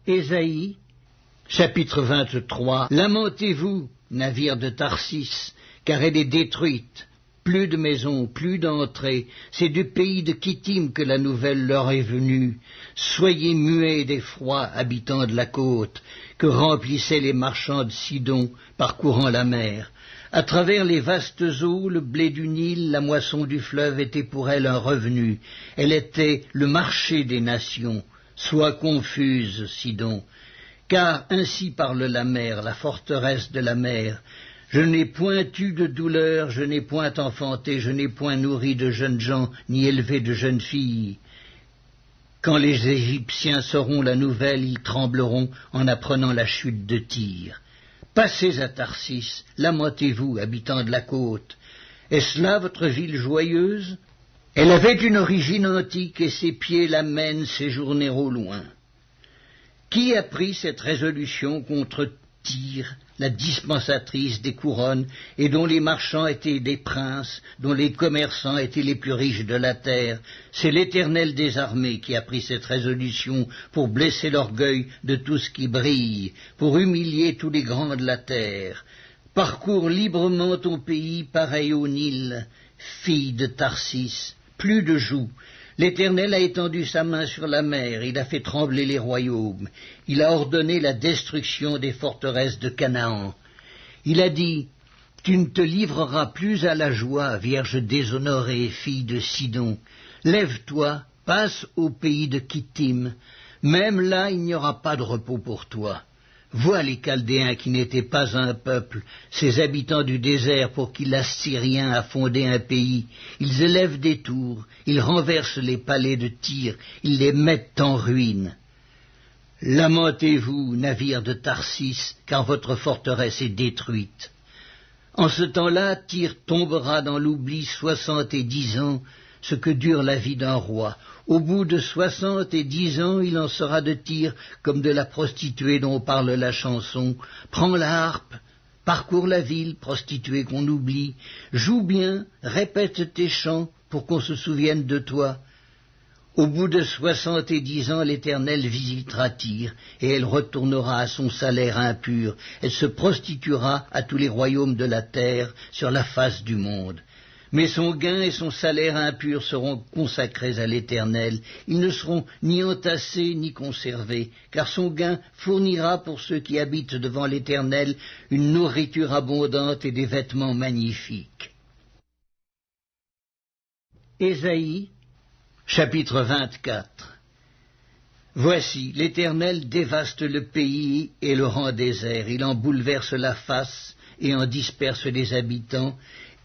Ésaïe, chapitre 23. Lamentez-vous, navire de Tarsis, car elle est détruite. Plus de maisons, plus d'entrées. C'est du pays de Kittim que la nouvelle leur est venue. Soyez muets d'effroi, habitants de la côte, que remplissaient les marchands de Sidon, parcourant la mer. À travers les vastes eaux, le blé du Nil, la moisson du fleuve était pour elle un revenu. Elle était le marché des nations. Sois confuse, Sidon, car ainsi parle la mer, la forteresse de la mer. Je n'ai point eu de douleur, je n'ai point enfanté, je n'ai point nourri de jeunes gens, ni élevé de jeunes filles. Quand les Égyptiens sauront la nouvelle, ils trembleront en apprenant la chute de Tyr. Passez à Tarsis, lamentez-vous, habitants de la côte. Est-ce là votre ville joyeuse? Elle avait une origine antique et ses pieds la mènent séjourner au loin. Qui a pris cette résolution contre Tyr, la dispensatrice des couronnes, et dont les marchands étaient des princes, dont les commerçants étaient les plus riches de la terre? C'est l'Éternel des armées qui a pris cette résolution pour blesser l'orgueil de tout ce qui brille, pour humilier tous les grands de la terre. Parcours librement ton pays pareil au Nil, fille de Tarsis, plus de joug. L'Éternel a étendu sa main sur la mer, il a fait trembler les royaumes, il a ordonné la destruction des forteresses de Canaan. Il a dit, tu ne te livreras plus à la joie, vierge déshonorée, fille de Sidon. Lève-toi, passe au pays de Kittim, même là il n'y aura pas de repos pour toi. Vois les Chaldéens qui n'étaient pas un peuple, ces habitants du désert pour qui l'Assyrien a fondé un pays. Ils élèvent des tours, ils renversent les palais de Tyr, ils les mettent en ruine. Lamentez-vous, navires de Tarsis, car votre forteresse est détruite. En ce temps-là, Tyr tombera dans l'oubli 70 ans, ce que dure la vie d'un roi. Au bout de 70 ans, il en sera de Tyr comme de la prostituée dont parle la chanson. Prends la harpe, parcours la ville, prostituée qu'on oublie, joue bien, répète tes chants pour qu'on se souvienne de toi. Au bout de 70 ans, l'Éternel visitera Tyr, et elle retournera à son salaire impur. Elle se prostituera à tous les royaumes de la terre sur la face du monde. Mais son gain et son salaire impur seront consacrés à l'Éternel. Ils ne seront ni entassés ni conservés, car son gain fournira pour ceux qui habitent devant l'Éternel une nourriture abondante et des vêtements magnifiques. Ésaïe, chapitre 24. Voici, l'Éternel dévaste le pays et le rend désert. Il en bouleverse la face et en disperse les habitants.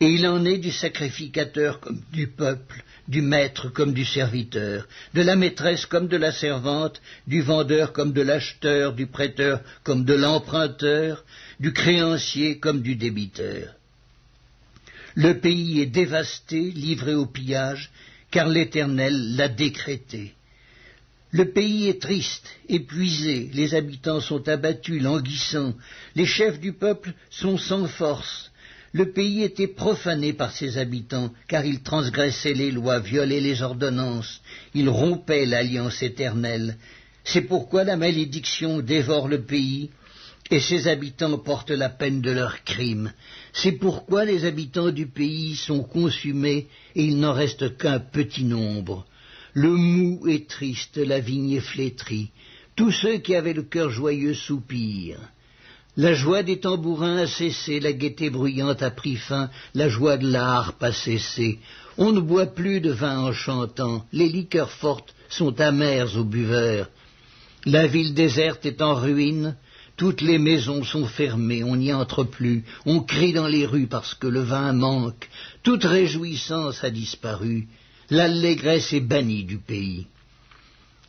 Et il en est du sacrificateur comme du peuple, du maître comme du serviteur, de la maîtresse comme de la servante, du vendeur comme de l'acheteur, du prêteur comme de l'emprunteur, du créancier comme du débiteur. Le pays est dévasté, livré au pillage, car l'Éternel l'a décrété. Le pays est triste, épuisé, les habitants sont abattus, languissants, les chefs du peuple sont sans force. Le pays était profané par ses habitants, car ils transgressaient les lois, violaient les ordonnances, ils rompaient l'alliance éternelle. C'est pourquoi la malédiction dévore le pays, et ses habitants portent la peine de leurs crimes. C'est pourquoi les habitants du pays sont consumés, et il n'en reste qu'un petit nombre. Le mou est triste, la vigne est flétrie. Tous ceux qui avaient le cœur joyeux soupirent. La joie des tambourins a cessé, la gaieté bruyante a pris fin, la joie de la harpe a cessé. On ne boit plus de vin en chantant, les liqueurs fortes sont amères aux buveurs. La ville déserte est en ruine, toutes les maisons sont fermées, on n'y entre plus, on crie dans les rues parce que le vin manque, toute réjouissance a disparu, l'allégresse est bannie du pays.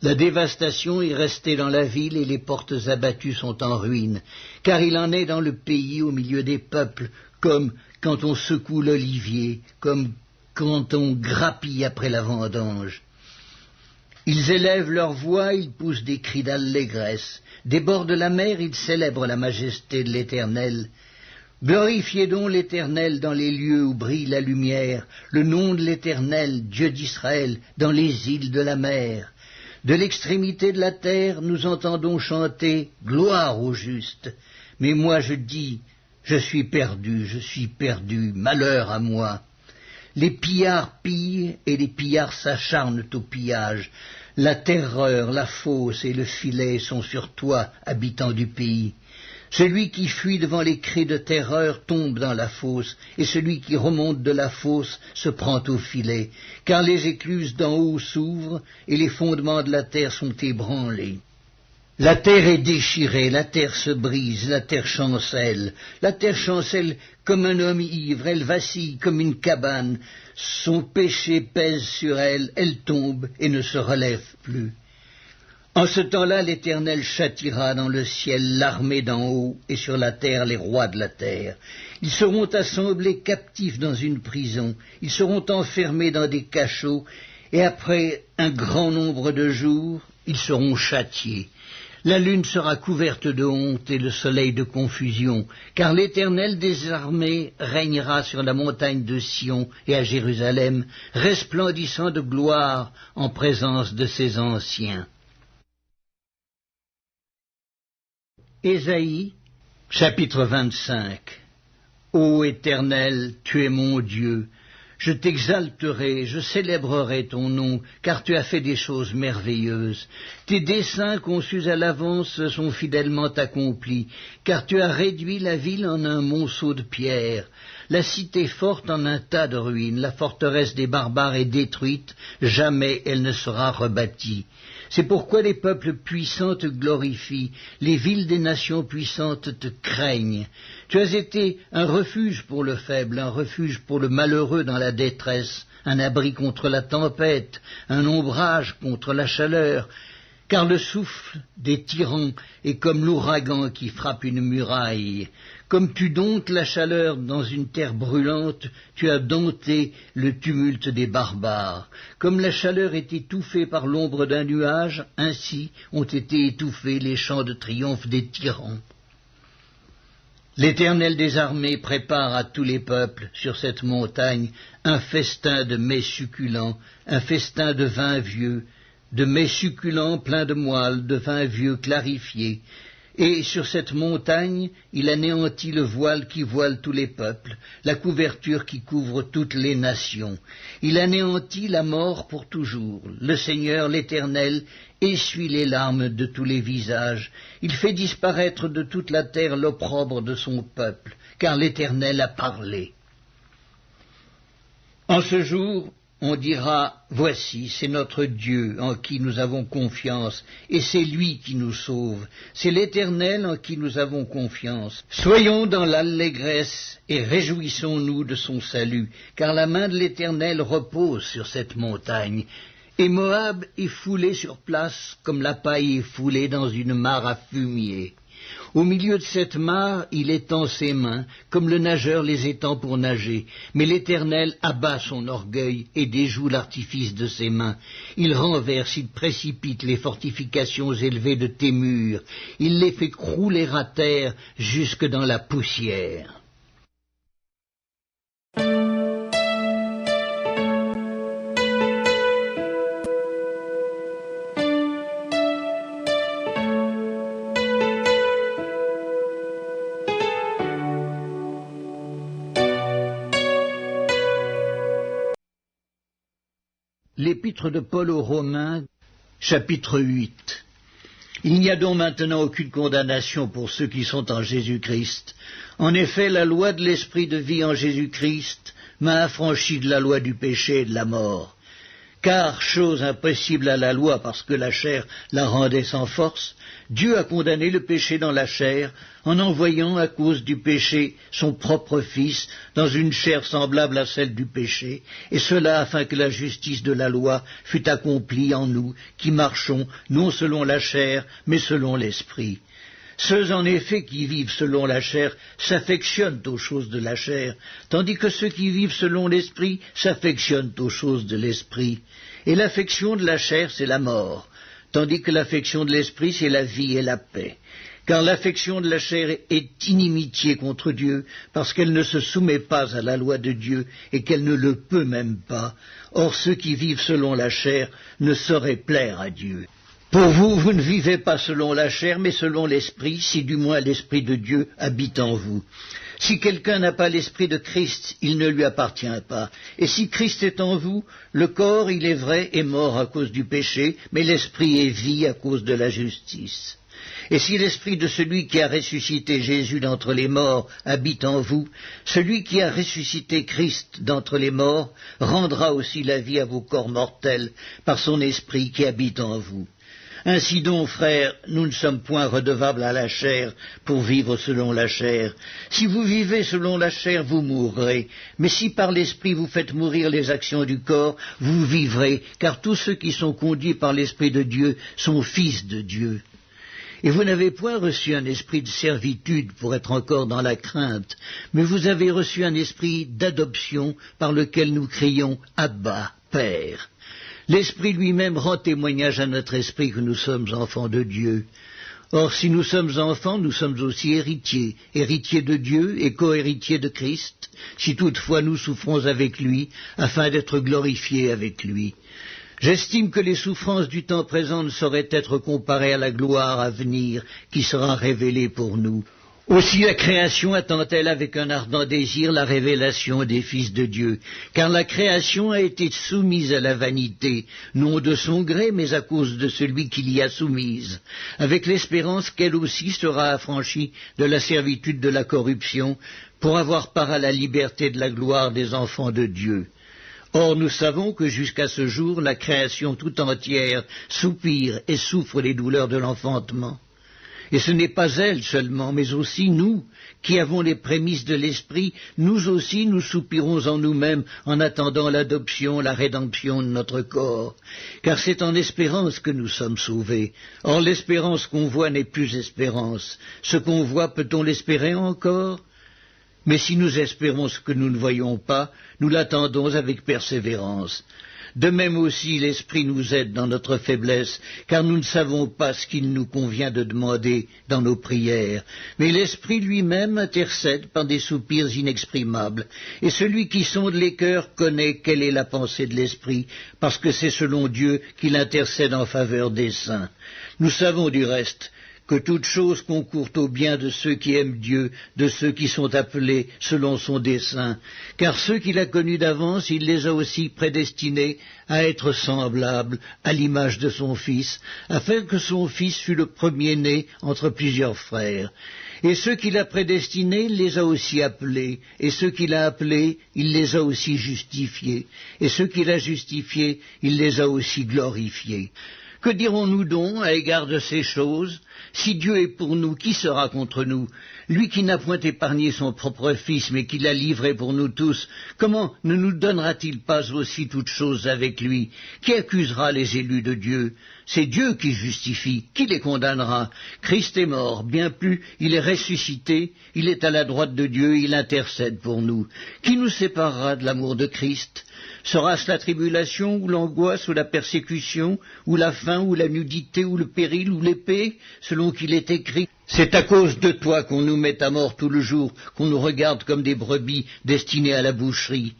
La dévastation est restée dans la ville et les portes abattues sont en ruine, car il en est dans le pays au milieu des peuples, comme quand on secoue l'olivier, comme quand on grappille après la vendange. Ils élèvent leur voix, ils poussent des cris d'allégresse. Des bords de la mer, ils célèbrent la majesté de l'Éternel. Glorifiez donc l'Éternel dans les lieux où brille la lumière, le nom de l'Éternel, Dieu d'Israël, dans les îles de la mer. De l'extrémité de la terre, nous entendons chanter « Gloire au juste ». Mais moi je dis « Je suis perdu, malheur à moi ». Les pillards pillent et les pillards s'acharnent au pillage. La terreur, la fosse et le filet sont sur toi, habitant du pays. Celui qui fuit devant les cris de terreur tombe dans la fosse, et celui qui remonte de la fosse se prend au filet, car les écluses d'en haut s'ouvrent, et les fondements de la terre sont ébranlés. La terre est déchirée, la terre se brise, la terre chancelle comme un homme ivre, elle vacille comme une cabane, son péché pèse sur elle, elle tombe et ne se relève plus. En ce temps-là, l'Éternel châtiera dans le ciel l'armée d'en haut et sur la terre les rois de la terre. Ils seront assemblés captifs dans une prison, ils seront enfermés dans des cachots, et après un grand nombre de jours, ils seront châtiés. La lune sera couverte de honte et le soleil de confusion, car l'Éternel des armées régnera sur la montagne de Sion et à Jérusalem, resplendissant de gloire en présence de ses anciens. Ésaïe, chapitre 25. Ô Éternel, tu es mon Dieu, je t'exalterai, je célébrerai ton nom, car tu as fait des choses merveilleuses. Tes desseins conçus à l'avance sont fidèlement accomplis, car tu as réduit la ville en un monceau de pierre, la cité forte en un tas de ruines, la forteresse des barbares est détruite, jamais elle ne sera rebâtie. C'est pourquoi les peuples puissants te glorifient, les villes des nations puissantes te craignent. Tu as été un refuge pour le faible, un refuge pour le malheureux dans la détresse, un abri contre la tempête, un ombrage contre la chaleur, car le souffle des tyrans est comme l'ouragan qui frappe une muraille. Comme tu domptes la chaleur dans une terre brûlante, tu as dompté le tumulte des barbares. Comme la chaleur est étouffée par l'ombre d'un nuage, ainsi ont été étouffés les chants de triomphe des tyrans. L'Éternel des armées prépare à tous les peuples sur cette montagne un festin de mets succulents, un festin de vin vieux, de mets succulents pleins de moelle, de vin vieux clarifié. Et sur cette montagne, il anéantit le voile qui voile tous les peuples, la couverture qui couvre toutes les nations. Il anéantit la mort pour toujours. Le Seigneur, l'Éternel, essuie les larmes de tous les visages. Il fait disparaître de toute la terre l'opprobre de son peuple, car l'Éternel a parlé. En ce jour, on dira, voici, c'est notre Dieu en qui nous avons confiance, et c'est lui qui nous sauve. C'est l'Éternel en qui nous avons confiance. Soyons dans l'allégresse et réjouissons-nous de son salut, car la main de l'Éternel repose sur cette montagne. Et Moab est foulé sur place comme la paille est foulée dans une mare à fumier. Au milieu de cette mare, il étend ses mains, comme le nageur les étend pour nager. Mais l'Éternel abat son orgueil et déjoue l'artifice de ses mains. Il renverse, il précipite les fortifications élevées de tes murs. Il les fait crouler à terre jusque dans la poussière. L'épître de Paul aux Romains, chapitre 8. Il n'y a donc maintenant aucune condamnation pour ceux qui sont en Jésus-Christ. En effet, la loi de l'esprit de vie en Jésus-Christ m'a affranchi de la loi du péché et de la mort. Car, chose impossible à la loi parce que la chair la rendait sans force, Dieu a condamné le péché dans la chair en envoyant à cause du péché son propre Fils dans une chair semblable à celle du péché, et cela afin que la justice de la loi fût accomplie en nous qui marchons non selon la chair mais selon l'esprit. Ceux en effet qui vivent selon la chair s'affectionnent aux choses de la chair, tandis que ceux qui vivent selon l'esprit s'affectionnent aux choses de l'esprit. Et l'affection de la chair, c'est la mort, tandis que l'affection de l'esprit, c'est la vie et la paix. Car l'affection de la chair est inimitié contre Dieu, parce qu'elle ne se soumet pas à la loi de Dieu et qu'elle ne le peut même pas. Or ceux qui vivent selon la chair ne sauraient plaire à Dieu. Pour vous, vous ne vivez pas selon la chair, mais selon l'Esprit, si du moins l'Esprit de Dieu habite en vous. Si quelqu'un n'a pas l'Esprit de Christ, il ne lui appartient pas. Et si Christ est en vous, le corps, il est vrai, est mort à cause du péché, mais l'Esprit est vie à cause de la justice. Et si l'Esprit de celui qui a ressuscité Jésus d'entre les morts habite en vous, celui qui a ressuscité Christ d'entre les morts rendra aussi la vie à vos corps mortels par son Esprit qui habite en vous. Ainsi donc, frères, nous ne sommes point redevables à la chair pour vivre selon la chair. Si vous vivez selon la chair, vous mourrez. Mais si par l'Esprit vous faites mourir les actions du corps, vous vivrez, car tous ceux qui sont conduits par l'Esprit de Dieu sont fils de Dieu. Et vous n'avez point reçu un esprit de servitude pour être encore dans la crainte, mais vous avez reçu un esprit d'adoption par lequel nous crions « Abba, Père ». L'Esprit lui-même rend témoignage à notre esprit que nous sommes enfants de Dieu. Or, si nous sommes enfants, nous sommes aussi héritiers, héritiers de Dieu et co-héritiers de Christ, si toutefois nous souffrons avec lui, afin d'être glorifiés avec lui. J'estime que les souffrances du temps présent ne sauraient être comparées à la gloire à venir qui sera révélée pour nous. Aussi la création attend-elle avec un ardent désir la révélation des fils de Dieu, car la création a été soumise à la vanité, non de son gré, mais à cause de celui qui l'y a soumise, avec l'espérance qu'elle aussi sera affranchie de la servitude de la corruption, pour avoir part à la liberté de la gloire des enfants de Dieu. Or, nous savons que jusqu'à ce jour, la création tout entière soupire et souffre les douleurs de l'enfantement. Et ce n'est pas elle seulement, mais aussi nous, qui avons les prémices de l'Esprit, nous aussi nous soupirons en nous-mêmes en attendant l'adoption, la rédemption de notre corps. Car c'est en espérance que nous sommes sauvés. Or, l'espérance qu'on voit n'est plus espérance. Ce qu'on voit, peut-on l'espérer encore ? Mais si nous espérons ce que nous ne voyons pas, nous l'attendons avec persévérance. De même aussi, l'Esprit nous aide dans notre faiblesse, car nous ne savons pas ce qu'il nous convient de demander dans nos prières. Mais l'Esprit lui-même intercède par des soupirs inexprimables, et celui qui sonde les cœurs connaît quelle est la pensée de l'Esprit, parce que c'est selon Dieu qu'il intercède en faveur des saints. Nous savons du reste que toute chose concourt au bien de ceux qui aiment Dieu, de ceux qui sont appelés selon son dessein. Car ceux qu'il a connus d'avance, il les a aussi prédestinés à être semblables à l'image de son Fils, afin que son Fils fût le premier-né entre plusieurs frères. Et ceux qu'il a prédestinés, il les a aussi appelés, et ceux qu'il a appelés, il les a aussi justifiés, et ceux qu'il a justifiés, il les a aussi glorifiés. Que dirons-nous donc à l'égard de ces choses? Si Dieu est pour nous, qui sera contre nous? Lui qui n'a point épargné son propre Fils, mais qui l'a livré pour nous tous, comment ne nous donnera-t-il pas aussi toutes choses avec lui? Qui accusera les élus de Dieu? C'est Dieu qui justifie. Qui les condamnera? Christ est mort, bien plus, il est ressuscité, il est à la droite de Dieu, il intercède pour nous. Qui nous séparera de l'amour de Christ? Sera-ce la tribulation, ou l'angoisse, ou la persécution, ou la faim, ou la nudité, ou le péril, ou l'épée, selon qu'il est écrit? C'est à cause de toi qu'on nous met à mort tout le jour, qu'on nous regarde comme des brebis destinées à la boucherie.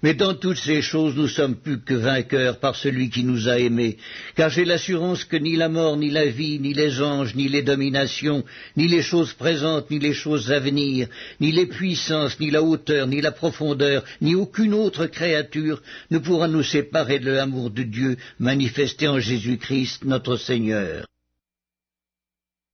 Mais dans toutes ces choses, nous sommes plus que vainqueurs par celui qui nous a aimés. Car j'ai l'assurance que ni la mort, ni la vie, ni les anges, ni les dominations, ni les choses présentes, ni les choses à venir, ni les puissances, ni la hauteur, ni la profondeur, ni aucune autre créature ne pourra nous séparer de l'amour de Dieu manifesté en Jésus-Christ, notre Seigneur.